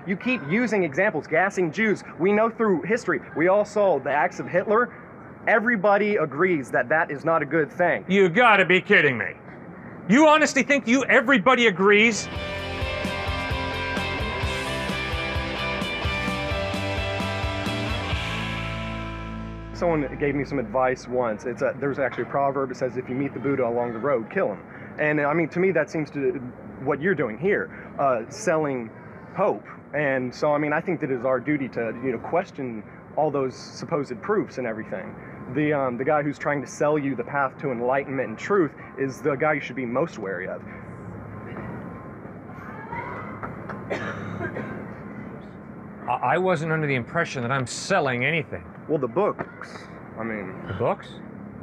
You keep using examples, gassing Jews. We know through history, we all saw the acts of Hitler. Everybody agrees that that is not a good thing. You gotta be kidding me. You honestly think everybody agrees? Someone gave me some advice once. There's actually a proverb that says, if you meet the Buddha along the road, kill him. And I mean, to me, that seems to what you're doing here, selling hope. And so, I mean, I think that it is our duty to, question all those supposed proofs and everything. The guy who's trying to sell you the path to enlightenment and truth is the guy you should be most wary of. I wasn't under the impression that I'm selling anything. Well, the books. I mean... The books?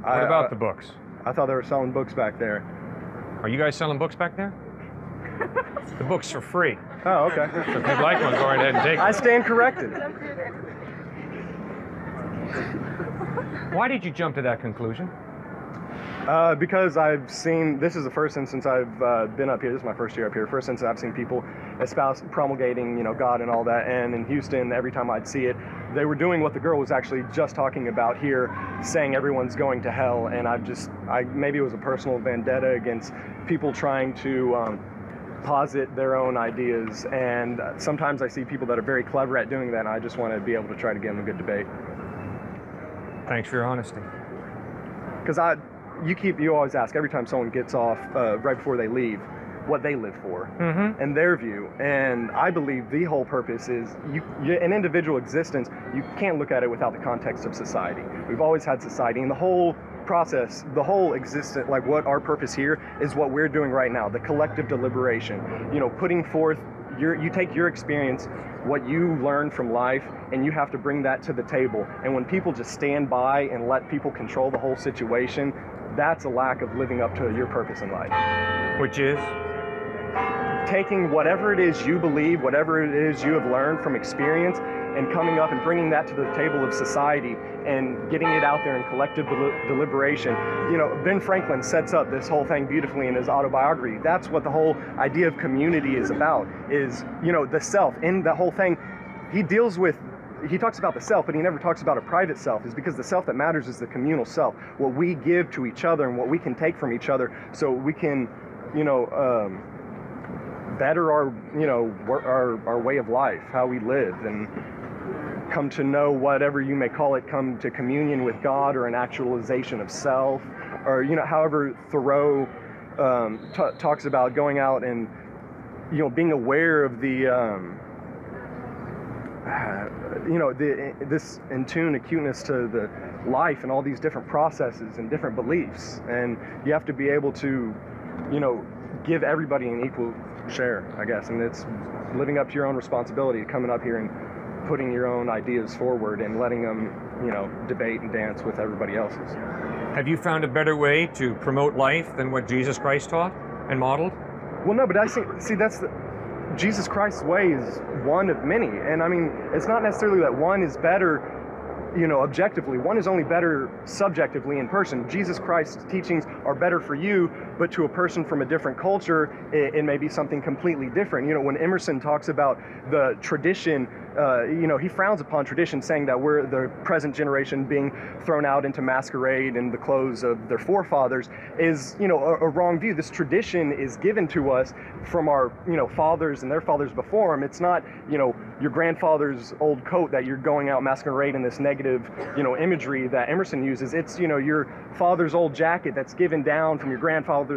What about the books? I thought they were selling books back there. Are you guys selling books back there? The books are free. Oh, okay. So if you'd like one, go right ahead and take I one. stand corrected. Why did you jump to that conclusion? Because I've seen, this is the first instance I've been up here, this is my first year up here, first instance I've seen people espouse, promulgating, God and all that, and in Houston, every time I'd see it, they were doing what the girl was actually just talking about here, saying everyone's going to hell, and maybe it was a personal vendetta against people trying to posit their own ideas, and sometimes I see people that are very clever at doing that, and I just want to be able to try to give them a good debate. Thanks for your honesty. Because you always ask every time someone gets off, right before they leave, what they live for, and their view. And I believe the whole purpose is an individual existence. You can't look at it without the context of society. We've always had society, and the whole process, the whole existence, like what our purpose here is what we're doing right now, the collective deliberation. Putting forth you take your experience, what you learn from life, and you have to bring that to the table. And when people just stand by and let people control the whole situation, that's a lack of living up to your purpose in life. Which is? Taking whatever it is you believe, whatever it is you have learned from experience, and coming up and bringing that to the table of society and getting it out there in collective deliberation. Ben Franklin sets up this whole thing beautifully in his autobiography. That's what the whole idea of community is about, is, the self. In the whole thing, he talks about the self, but he never talks about a private self, is because the self that matters is the communal self, what we give to each other and what we can take from each other so we can, better our way of life, how we live, and come to know whatever you may call it, come to communion with God, or an actualization of self, or however Thoreau talks about going out and being aware of the this in tune acuteness to the life and all these different processes and different beliefs, and you have to be able to give everybody an equal share, I guess, and it's living up to your own responsibility, coming up here and putting your own ideas forward and letting them, debate and dance with everybody else's. Have you found a better way to promote life than what Jesus Christ taught and modeled? Well, no, but I see that's Jesus Christ's way is one of many, and I mean, it's not necessarily that one is better, objectively. One is only better subjectively in person. Jesus Christ's teachings are better for you, but to a person from a different culture, it may be something completely different. When Emerson talks about the tradition, he frowns upon tradition, saying that we're the present generation being thrown out into masquerade in the clothes of their forefathers is, a wrong view. This tradition is given to us from our, fathers and their fathers before them. It's not, your grandfather's old coat that you're going out masquerade in this negative, imagery that Emerson uses. It's, your father's old jacket that's given down from your grandfather.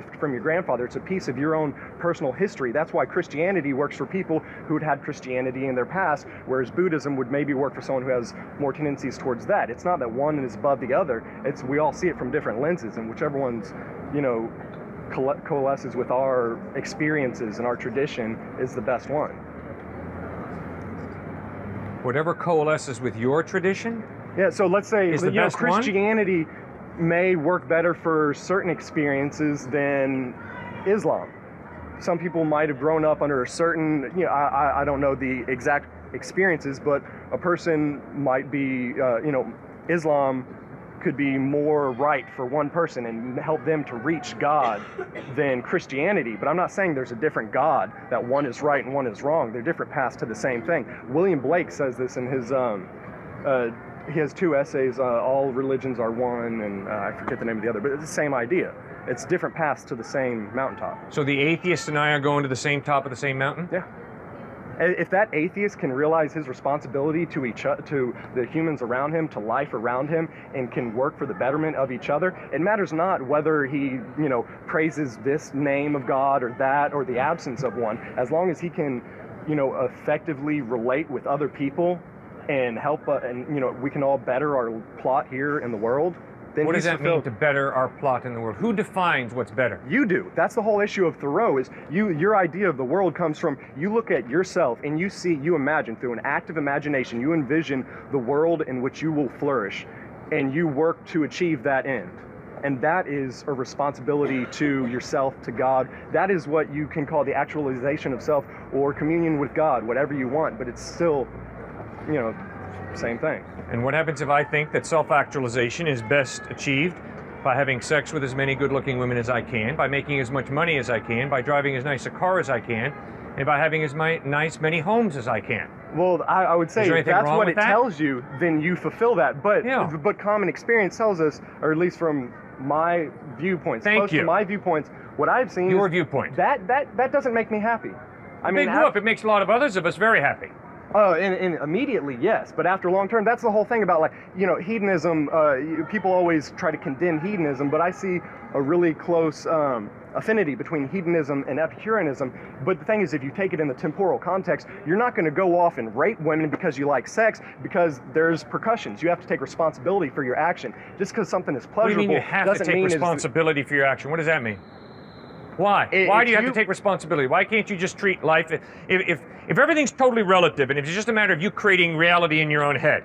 It's a piece of your own personal history. That's why Christianity works for people who'd had Christianity in their past, whereas Buddhism would maybe work for someone who has more tendencies towards that. It's not that one is above the other. We all see it from different lenses, and whichever one's, coalesces with our experiences and our tradition is the best one. Whatever coalesces with your tradition? Yeah, so let's say Christianity may work better for certain experiences than Islam. Some people might have grown up under a certain, I don't know the exact experiences, but a person might be, Islam could be more right for one person and help them to reach God than Christianity. But I'm not saying there's a different God, that one is right and one is wrong. They're different paths to the same thing. William Blake says this in his, he has 2 essays, All Religions Are One, and I forget the name of the other, but it's the same idea. It's different paths to the same mountaintop. So the atheist and I are going to the same top of the same mountain? Yeah. If that atheist can realize his responsibility to to the humans around him, to life around him, and can work for the betterment of each other, it matters not whether he, praises this name of God or that or the absence of one. As long as he can, effectively relate with other people and help, we can all better our plot here in the world. Then what does that mean, to better our plot in the world? Who defines what's better? You do. That's the whole issue of Thoreau, is your idea of the world comes from, you look at yourself and you imagine through an active imagination, you envision the world in which you will flourish, and you work to achieve that end. And that is a responsibility to yourself, to God. That is what you can call the actualization of self, or communion with God, whatever you want, but it's still, same thing. And what happens if I think that self-actualization is best achieved by having sex with as many good-looking women as I can, by making as much money as I can, by driving as nice a car as I can, and by having as many homes as I can? Well, I would say if that's what it tells you, then you fulfill that. But but common experience tells us, or at least from my viewpoints, to my viewpoints, what I've seen your viewpoint. That doesn't make me happy. I mean, it makes a lot of others of us very happy. Oh, and immediately, yes. But after long term, that's the whole thing about, hedonism. People always try to condemn hedonism, but I see a really close affinity between hedonism and Epicureanism. But the thing is, if you take it in the temporal context, you're not going to go off and rape women because you like sex, because there's repercussions. You have to take responsibility for your action. Just because something is pleasurable, what do you mean you have to take responsibility for your action? What does that mean? Why? Why do you have to take responsibility? Why can't you just treat life, if everything's totally relative and it's just a matter of you creating reality in your own head,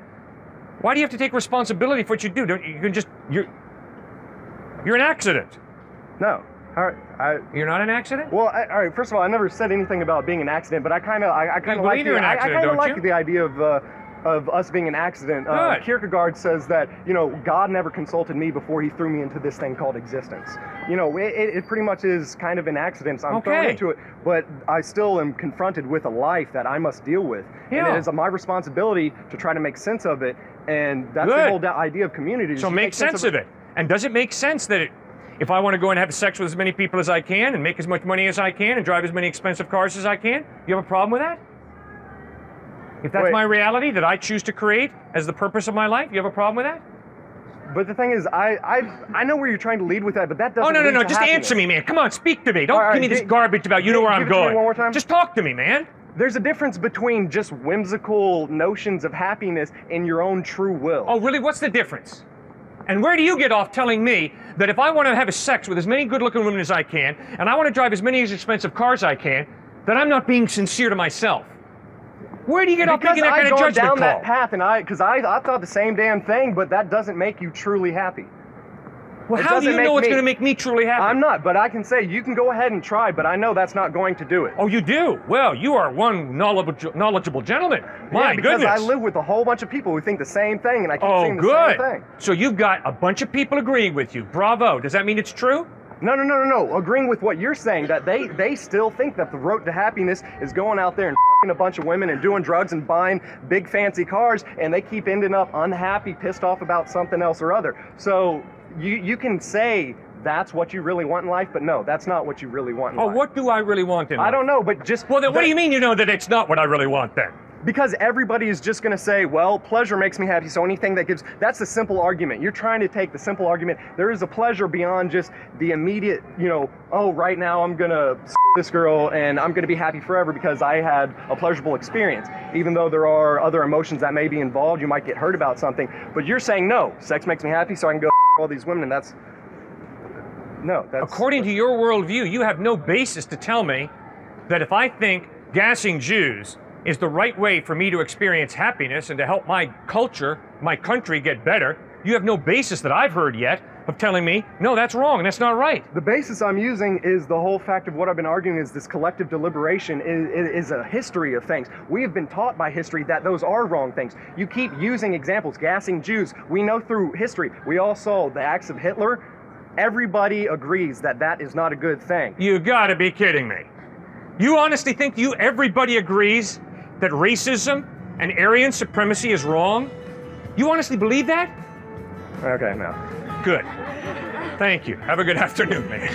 why do you have to take responsibility for what you do? You're an accident. No. You're not an accident? Well, all right. First of all, I never said anything about being an accident, but I kind of like the idea of us being an accident. Kierkegaard says that, God never consulted me before he threw me into this thing called existence. It pretty much is kind of an accident. So I'm thrown into it, but I still am confronted with a life that I must deal with. And it is my responsibility to try to make sense of it. And that's the whole idea of community. So make sense of it. And does it make sense that if I want to go and have sex with as many people as I can and make as much money as I can and drive as many expensive cars as I can, you have a problem with that? If that's my reality that I choose to create as the purpose of my life, you have a problem with that? But the thing is, I know where you're trying to lead with that, but that doesn't. Oh, no, just answer me, man. Come on, speak to me. Don't give me this garbage about you know where I'm going. One more time. Just talk to me, man. There's a difference between just whimsical notions of happiness and your own true will. Oh, really? What's the difference? And where do you get off telling me that if I want to have sex with as many good-looking women as I can, and I want to drive as many expensive cars as I can, that I'm not being sincere to myself? Where do you get off making that kind of judgment call? Because I go down that path, because I thought the same damn thing, but that doesn't make you truly happy. Well, how do you know it's going to make me truly happy? I'm not, but I can say you can go ahead and try, but I know that's not going to do it. Oh, you do? Well, you are one knowledgeable gentleman. My goodness. Because I live with a whole bunch of people who think the same thing, and I keep seeing the same thing. So you've got a bunch of people agreeing with you. Bravo. Does that mean it's true? No. Agreeing with what you're saying, that they still think that the road to happiness is going out there and f***ing a bunch of women and doing drugs and buying big fancy cars, and they keep ending up unhappy, pissed off about something else or other. So you can say that's what you really want in life, but no, that's not what you really want in life. Oh, what do I really want in life? I don't know, but just... Well, then what do you mean you know that it's not what I really want then? Because everybody is just going to say, well, pleasure makes me happy, so anything that gives... That's the simple argument. You're trying to take the simple argument. There is a pleasure beyond just the immediate, oh, right now I'm going to this girl and I'm going to be happy forever because I had a pleasurable experience. Even though there are other emotions that may be involved, you might get hurt about something. But you're saying, no, sex makes me happy, so I can go all these women, and that's... No, that's... According to your worldview, you have no basis to tell me that if I think gassing Jews is the right way for me to experience happiness and to help my culture, my country get better, you have no basis that I've heard yet of telling me, no, that's wrong, that's not right. The basis I'm using is the whole fact of what I've been arguing is this collective deliberation is a history of things. We have been taught by history that those are wrong things. You keep using examples, gassing Jews. We know through history, we all saw the acts of Hitler. Everybody agrees that that is not a good thing. You gotta be kidding me. You honestly think everybody agrees that racism and Aryan supremacy is wrong? You honestly believe that? Okay, no. Good. Thank you. Have a good afternoon, man.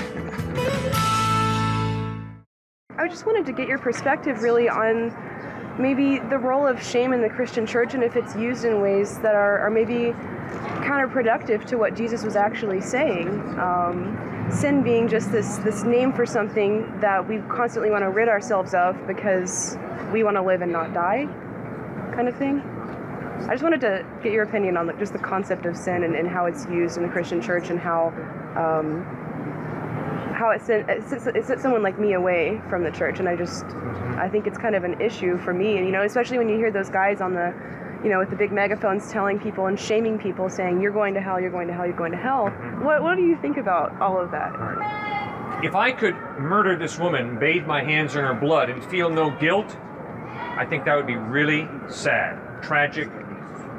I just wanted to get your perspective really on maybe the role of shame in the Christian church and if it's used in ways that are maybe counterproductive to what Jesus was actually saying. Sin being just this name for something that we constantly want to rid ourselves of because we want to live and not die, kind of thing. I just wanted to get your opinion on just the concept of sin and how it's used in the Christian church and how it sets someone like me away from the church. And I think it's kind of an issue for me, and especially when you hear those guys on the with the big megaphones telling people and shaming people, saying, you're going to hell, you're going to hell, you're going to hell. What do you think about all of that? If I could murder this woman, bathe my hands in her blood, and feel no guilt, I think that would be really sad, tragic,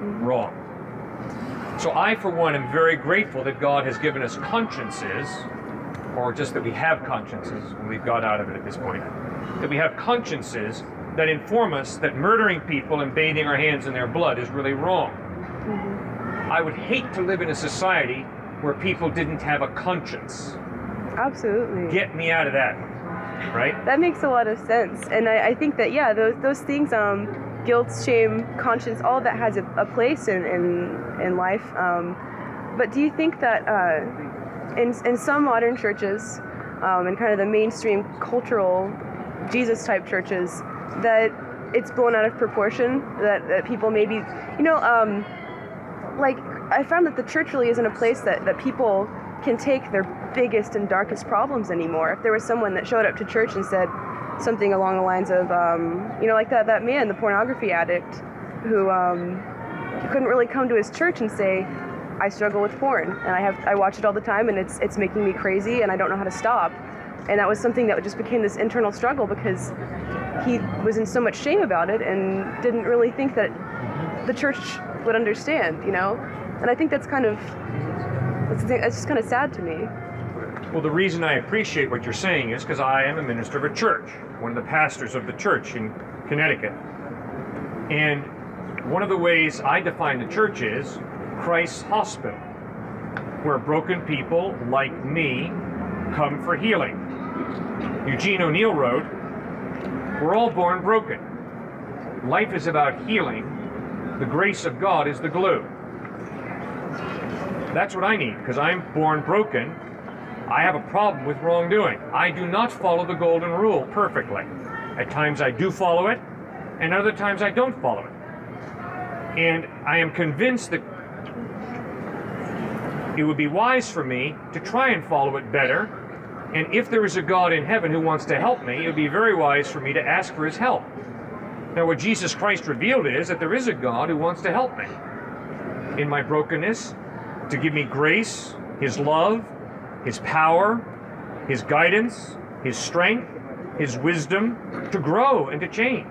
wrong. So I, for one, am very grateful that God has given us consciences, or just that we have consciences, and we've got out of it at this point, that we have consciences that inform us that murdering people and bathing our hands in their blood is really wrong. I would hate to live in a society where people didn't have a conscience. Absolutely. Get me out of that, right? That makes a lot of sense. And I think that, yeah, those things, guilt, shame, conscience, all of that has a place in life. But do you think that in some modern churches, and kind of the mainstream cultural Jesus-type churches, that it's blown out of proportion, that people maybe, like, I found that the church really isn't a place that people can take their biggest and darkest problems anymore. If there was someone that showed up to church and said something along the lines of, like that man, the pornography addict, who couldn't really come to his church and say, I struggle with porn, and I watch it all the time, and it's making me crazy, and I don't know how to stop. And that was something that just became this internal struggle because he was in so much shame about it and didn't really think that the church would understand, And I think that's it's just kind of sad to me. Well, the reason I appreciate what you're saying is because I am a minister of a church, one of the pastors of the church in Connecticut. And one of the ways I define the church is Christ's hospital, where broken people like me come for healing. Eugene O'Neill wrote, we're all born broken. Life is about healing. The grace of God is the glue. That's what I need, because I'm born broken. I have a problem with wrongdoing. I do not follow the golden rule perfectly. At times I do follow it, and other times I don't follow it. And I am convinced that it would be wise for me to try and follow it better. And if there is a God in heaven who wants to help me, it would be very wise for me to ask for his help. Now, what Jesus Christ revealed is that there is a God who wants to help me in my brokenness, to give me grace, his love, his power, his guidance, his strength, his wisdom, to grow and to change.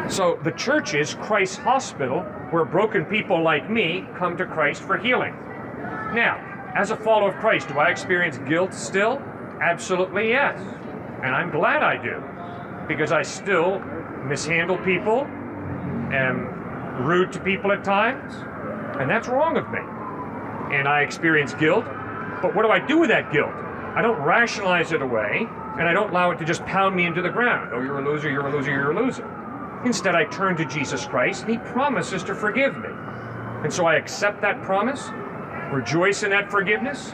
So the church is Christ's hospital, where broken people like me come to Christ for healing. Now, as a follower of Christ, do I experience guilt still? Absolutely yes. And I'm glad I do, because I still mishandle people, am rude to people at times, and that's wrong of me. And I experience guilt, but what do I do with that guilt? I don't rationalize it away, and I don't allow it to just pound me into the ground. Oh, you're a loser, you're a loser, you're a loser. Instead, I turn to Jesus Christ, and he promises to forgive me. And so I accept that promise, rejoice in that forgiveness,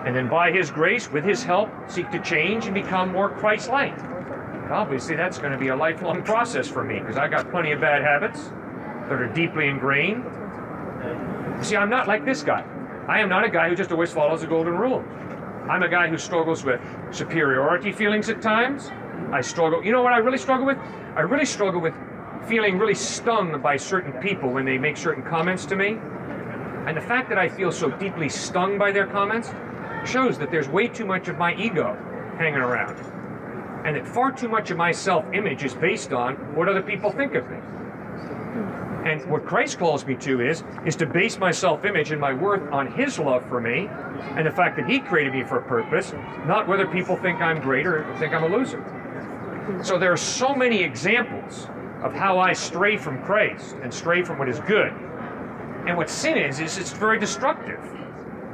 and then by his grace, with his help, seek to change and become more Christ-like. Obviously, that's going to be a lifelong process for me, because I got plenty of bad habits that are deeply ingrained. See, I'm not like this guy. I am not a guy who just always follows the golden rule. I'm a guy who struggles with superiority feelings at times. I struggle, you know what I really struggle with? I really struggle with feeling really stung by certain people when they make certain comments to me. And the fact that I feel so deeply stung by their comments shows that there's way too much of my ego hanging around. And that far too much of my self-image is based on what other people think of me. And what Christ calls me to is to base my self-image and my worth on his love for me and the fact that he created me for a purpose, not whether people think I'm great or think I'm a loser. So there are so many examples of how I stray from Christ and stray from what is good. And what sin is it's very destructive.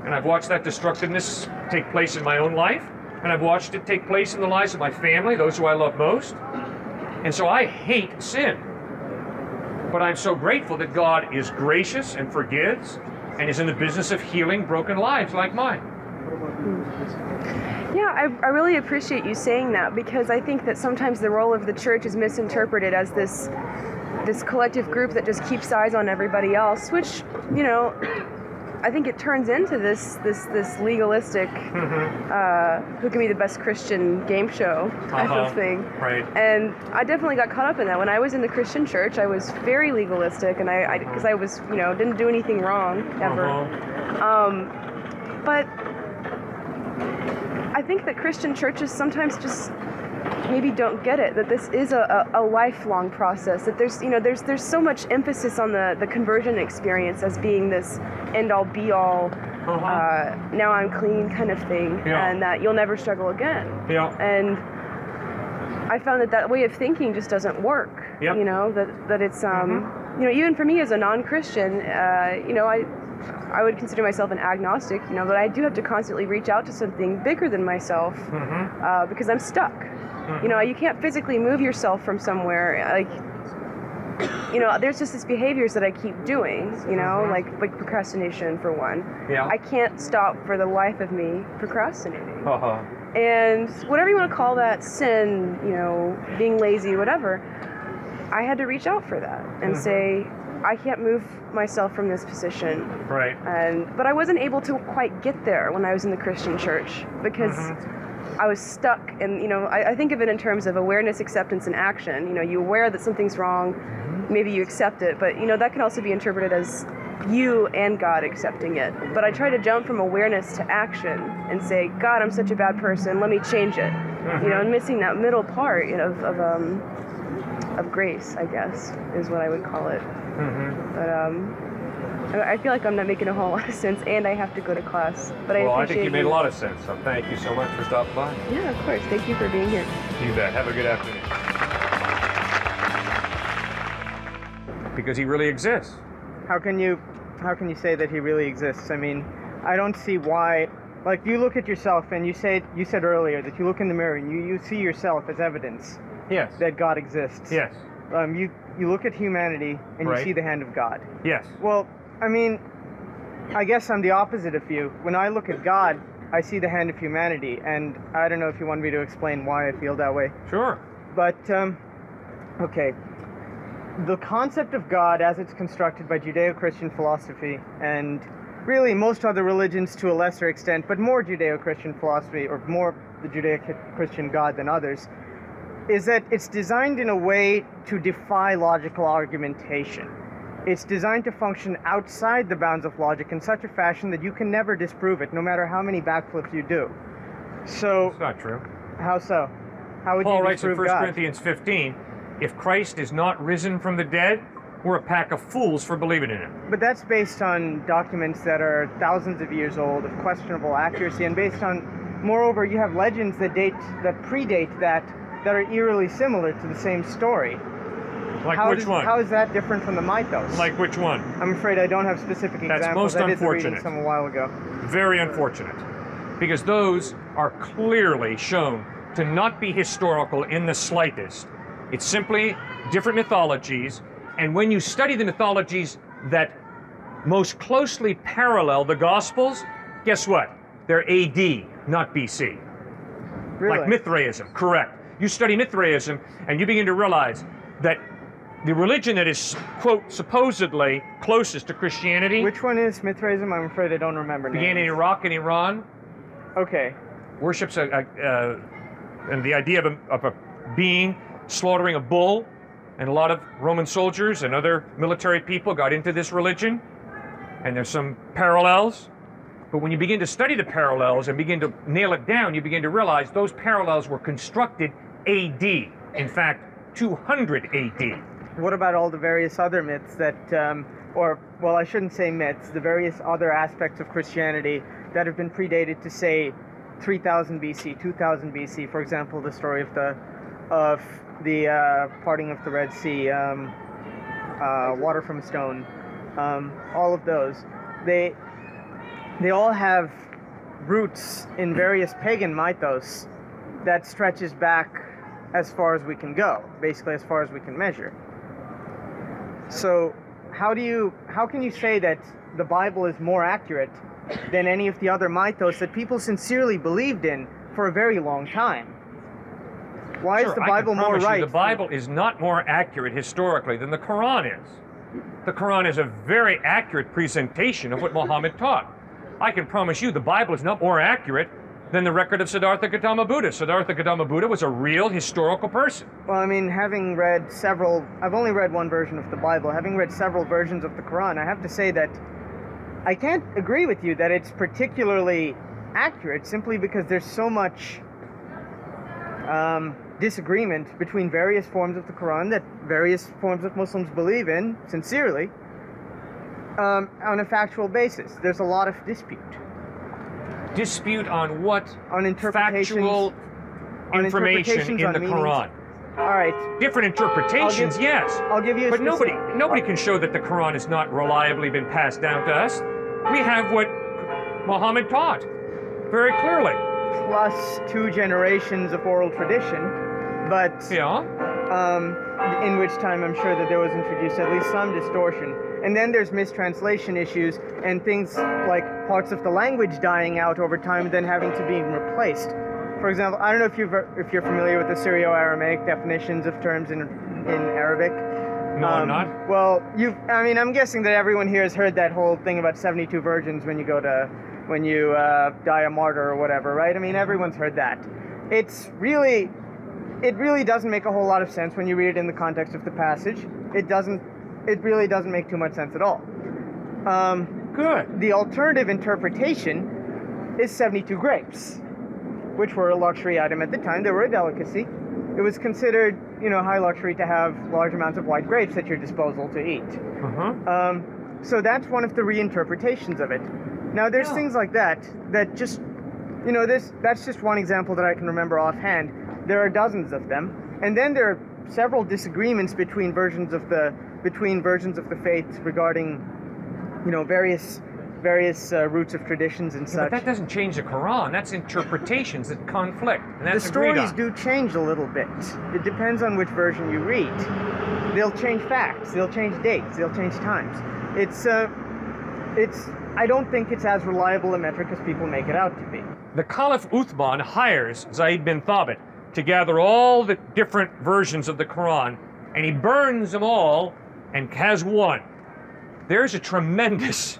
And I've watched that destructiveness take place in my own life, and I've watched it take place in the lives of my family, those who I love most. And so I hate sin. But I'm so grateful that God is gracious and forgives and is in the business of healing broken lives like mine. Yeah, I really appreciate you saying that, because I think that sometimes the role of the church is misinterpreted as this collective group that just keeps eyes on everybody else, which, you know, I think it turns into this legalistic, who can be the best Christian game show type of thing. Right. And I definitely got caught up in that. When I was in the Christian church, I was very legalistic, and because I was, you know, didn't do anything wrong ever. But I think that Christian churches sometimes just maybe don't get it, that this is a lifelong process, that there's so much emphasis on the conversion experience as being this end-all be-all, now I'm clean kind of thing, and that you'll never struggle again. And I found that way of thinking just doesn't work. You know, that it's you know, even for me as a non-Christian, you know, I would consider myself an agnostic, you know, but I do have to constantly reach out to something bigger than myself, because I'm stuck. You know, you can't physically move yourself from somewhere. Like, you know, there's just these behaviors that I keep doing, you know, like procrastination for one. I can't stop for the life of me procrastinating. And whatever you want to call that, sin, you know, being lazy, whatever, I had to reach out for that and say, I can't move myself from this position. Right. But I wasn't able to quite get there when I was in the Christian church, because I was stuck. And, you know, I think of it in terms of awareness, acceptance, and action. You know, you're aware that something's wrong, maybe you accept it, but, you know, that can also be interpreted as you and God accepting it. But I try to jump from awareness to action and say, God, I'm such a bad person, let me change it. You know, and missing that middle part, you know, of grace, I guess, is what I would call it. But I feel like I'm not making a whole lot of sense, and I have to go to class. But I think you made a lot of sense, so thank you so much for stopping by. Yeah, of course. Thank you for being here. You bet. Have a good afternoon. Because he really exists. How can you say that he really exists? I mean, I don't see why. Like, you look at yourself, and you said earlier that you look in the mirror and you see yourself as evidence that God exists. Yes. You look at humanity and you see the hand of God. Yes. Well, I mean, I guess I'm the opposite of you. When I look at God, I see the hand of humanity, and I don't know if you want me to explain why I feel that way. Sure. But, okay. The concept of God as it's constructed by Judeo-Christian philosophy, and really most other religions to a lesser extent, but more Judeo-Christian philosophy, or more the Judeo-Christian God than others, is that it's designed in a way to defy logical argumentation. It's designed to function outside the bounds of logic in such a fashion that you can never disprove it, no matter how many backflips you do. So... That's not true. How so? How would Paul you writes in disprove 1 God? Corinthians 15, if Christ is not risen from the dead, we're a pack of fools for believing in him. But that's based on documents that are thousands of years old, of questionable accuracy, and based on, moreover, you have legends that predate that are eerily similar to the same story. Like which one? How is that different from the mythos? Like which one? I'm afraid I don't have specific examples. That's most I did the unfortunate. reading some a while ago. Very unfortunate. Because those are clearly shown to not be historical in the slightest. It's simply different mythologies, and when you study the mythologies that most closely parallel the Gospels, guess what? They're AD, not BC. Really? Like Mithraism, correct. You study Mithraism, and you begin to realize that the religion that is, quote, supposedly closest to Christianity... Which one is Mithraism? I'm afraid I don't remember names. Began in Iraq and Iran. Okay. Worships and the idea of a being slaughtering a bull, and a lot of Roman soldiers and other military people got into this religion. and there's some parallels. But when you begin to study the parallels and begin to nail it down, you begin to realize those parallels were constructed AD. In fact, 200 AD. What about all the various other myths that, or, well, I shouldn't say myths, the various other aspects of Christianity that have been predated to, say, 3000 BC, 2000 BC? For example, the story of the parting of the Red Sea, water from stone, all of those. They all have roots in various pagan mythos that stretches back as far as we can go, basically as far as we can measure. So how can you say that the Bible is more accurate than any of the other mythos that people sincerely believed in for a very long time? Why is the Bible more right? The Bible is not more accurate historically than the Quran is. The Quran is a very accurate presentation of what Muhammad taught. I can promise you the Bible is not more accurate than the record of Siddhartha Gautama Buddha. Siddhartha Gautama Buddha was a real historical person. Well, I mean, having read several, I've only read one version of the Bible, having read several versions of the Quran, I have to say that I can't agree with you that it's particularly accurate simply because there's so much disagreement between various forms of the Quran that various forms of Muslims believe in, sincerely, on a factual basis. There's a lot of dispute. Dispute on what? On interpretations. Factual information in the Quran. All right. Different interpretations, yes. I'll give you a But nobody can show that the Quran has not reliably been passed down to us. We have what Muhammad taught, very clearly. Plus 2 generations of oral tradition, but in which time I'm sure that there was introduced at least some distortion. And then there's mistranslation issues and things like parts of the language dying out over time and then having to be replaced. For example, I don't know if you're familiar with the Syro-Aramaic definitions of terms in Arabic. No, I'm not. Well, I'm guessing that everyone here has heard that whole thing about 72 virgins when you die a martyr or whatever, right? I mean, everyone's heard that. It really doesn't make a whole lot of sense when you read it in the context of the passage. It really doesn't make too much sense at all. Good. The alternative interpretation is 72 grapes, which were a luxury item at the time. They were a delicacy. It was considered, high luxury to have large amounts of white grapes at your disposal to eat. So that's one of the reinterpretations of it. Now, there's things like that just, that's just one example that I can remember offhand. There are dozens of them. And then there are several disagreements between versions of the faith regarding, various roots of traditions and such. But that doesn't change the Quran. That's interpretations that conflict. And that's the stories do change a little bit. It depends on which version you read. They'll change facts. They'll change dates. They'll change times. I don't think it's as reliable a metric as people make it out to be. The Caliph Uthman hires Zayd bin Thabit to gather all the different versions of the Quran, and he burns them all and has one. There's a tremendous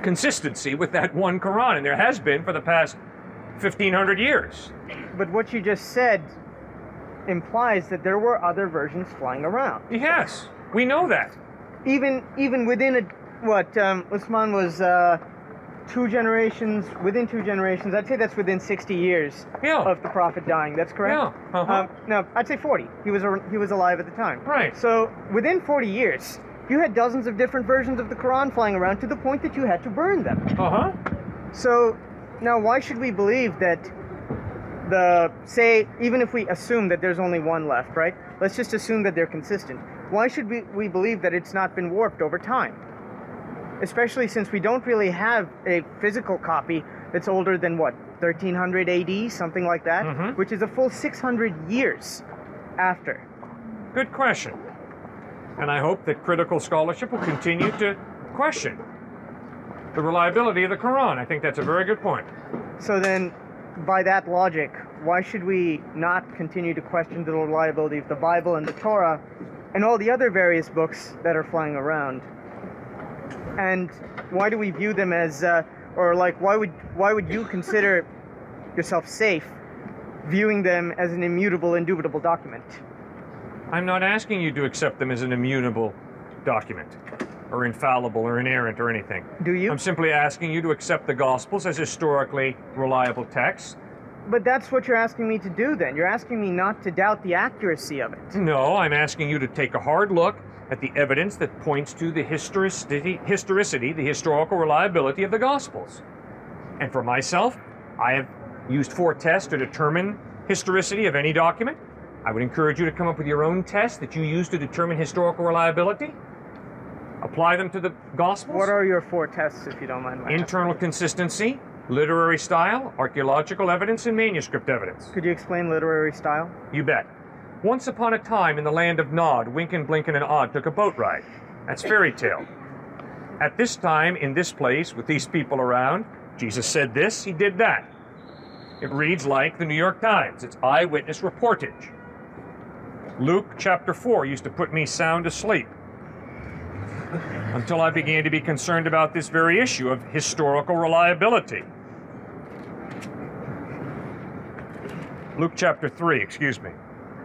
consistency with that one Quran, and there has been for the past 1,500 years. But what you just said implies that there were other versions flying around. Yes, we know that. Even within Uthman was within 2 generations, I'd say that's within 60 years of the Prophet dying. That's correct? Yeah. No, I'd say 40. He was alive at the time. Right. So within 40 years, you had dozens of different versions of the Quran flying around to the point that you had to burn them. So now why should we believe that even if we assume that there's only one left, right? Let's just assume that they're consistent. Why should we believe that it's not been warped over time? Especially since we don't really have a physical copy that's older than, 1300 AD, something like that, which is a full 600 years after. Good question. And I hope that critical scholarship will continue to question the reliability of the Quran. I think that's a very good point. So then, by that logic, why should we not continue to question the reliability of the Bible and the Torah and all the other various books that are flying around? And why do we view them as, why would you consider yourself safe viewing them as an immutable, indubitable document? I'm not asking you to accept them as an immutable document. or infallible or inerrant or anything. Do you? I'm simply asking you to accept the Gospels as historically reliable texts. But that's what you're asking me to do then. You're asking me not to doubt the accuracy of it. No, I'm asking you to take a hard look at the evidence that points to the historicity, the historical reliability of the Gospels. And for myself, I have used 4 tests to determine historicity of any document. I would encourage you to come up with your own tests that you use to determine historical reliability. Apply them to the Gospels. What are your 4 tests, if you don't mind my Internal consistency, literary style, archaeological evidence, and manuscript evidence. Could you explain literary style? You bet. Once upon a time in the land of Nod, Wynken, Blynken, and Odd took a boat ride. That's fairy tale. At this time, in this place, with these people around, Jesus said this, he did that. It reads like the New York Times. It's eyewitness reportage. Luke chapter 4 used to put me sound asleep until I began to be concerned about this very issue of historical reliability. Luke chapter 3, excuse me.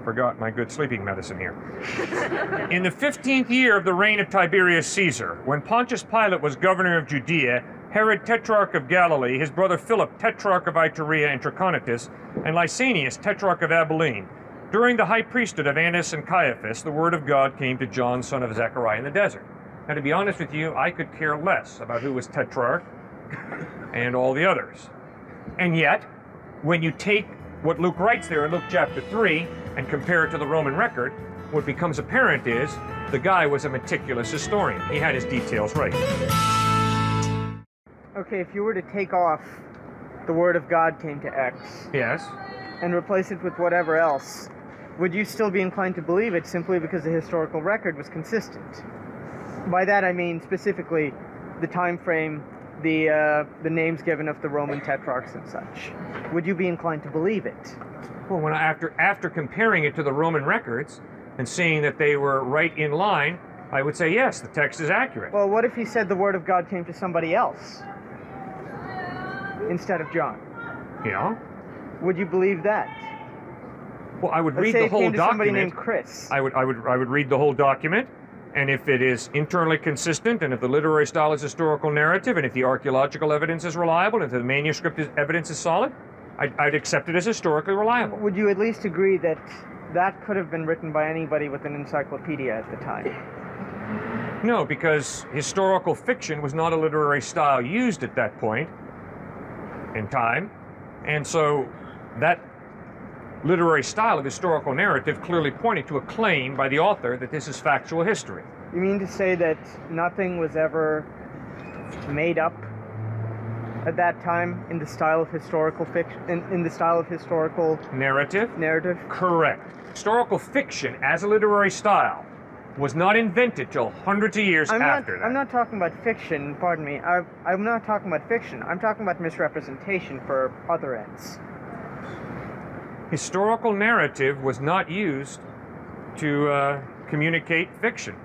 Forgot my good sleeping medicine here. In the 15th year of the reign of Tiberius Caesar, when Pontius Pilate was governor of Judea, Herod tetrarch of Galilee, his brother Philip tetrarch of Iturea and Trachonitis, and Lysanias tetrarch of Abilene, during the high priesthood of Annas and Caiaphas, the word of God came to John, son of Zechariah, in the desert. Now, to be honest with you, I could care less about who was tetrarch and all the others. And yet, when you take what Luke writes there in Luke chapter 3 and compare it to the Roman record, what becomes apparent is the guy was a meticulous historian. He had his details right. Okay, if you were to take off the word of God came to X Yes. and replace it with whatever else, would you still be inclined to believe it simply because the historical record was consistent? By that I mean specifically the time frame, the names given of the Roman tetrarchs and such. Would you be inclined to believe it? Well, when after comparing it to the Roman records and seeing that they were right in line, I would say yes, the text is accurate. Well, what if he said the word of God came to somebody else instead of John? You know? Would you believe that? Well, I would Let's read say the it whole came to somebody document. named Chris. I would read the whole document, and if it is internally consistent, and if the literary style is historical narrative, and if the archaeological evidence is reliable, and if the manuscript evidence is solid, I'd accept it as historically reliable. Would you at least agree that that could have been written by anybody with an encyclopedia at the time? No, because historical fiction was not a literary style used at that point in time, and so that literary style of historical narrative clearly pointed to a claim by the author that this is factual history. You mean to say that nothing was ever made up at that time in the style of historical fiction, in the style of historical Narrative? Correct. Historical fiction as a literary style was not invented till hundreds of years after that. I'm not talking about fiction, pardon me. I'm not talking about fiction. I'm talking about misrepresentation for other ends. Historical narrative was not used to communicate fiction.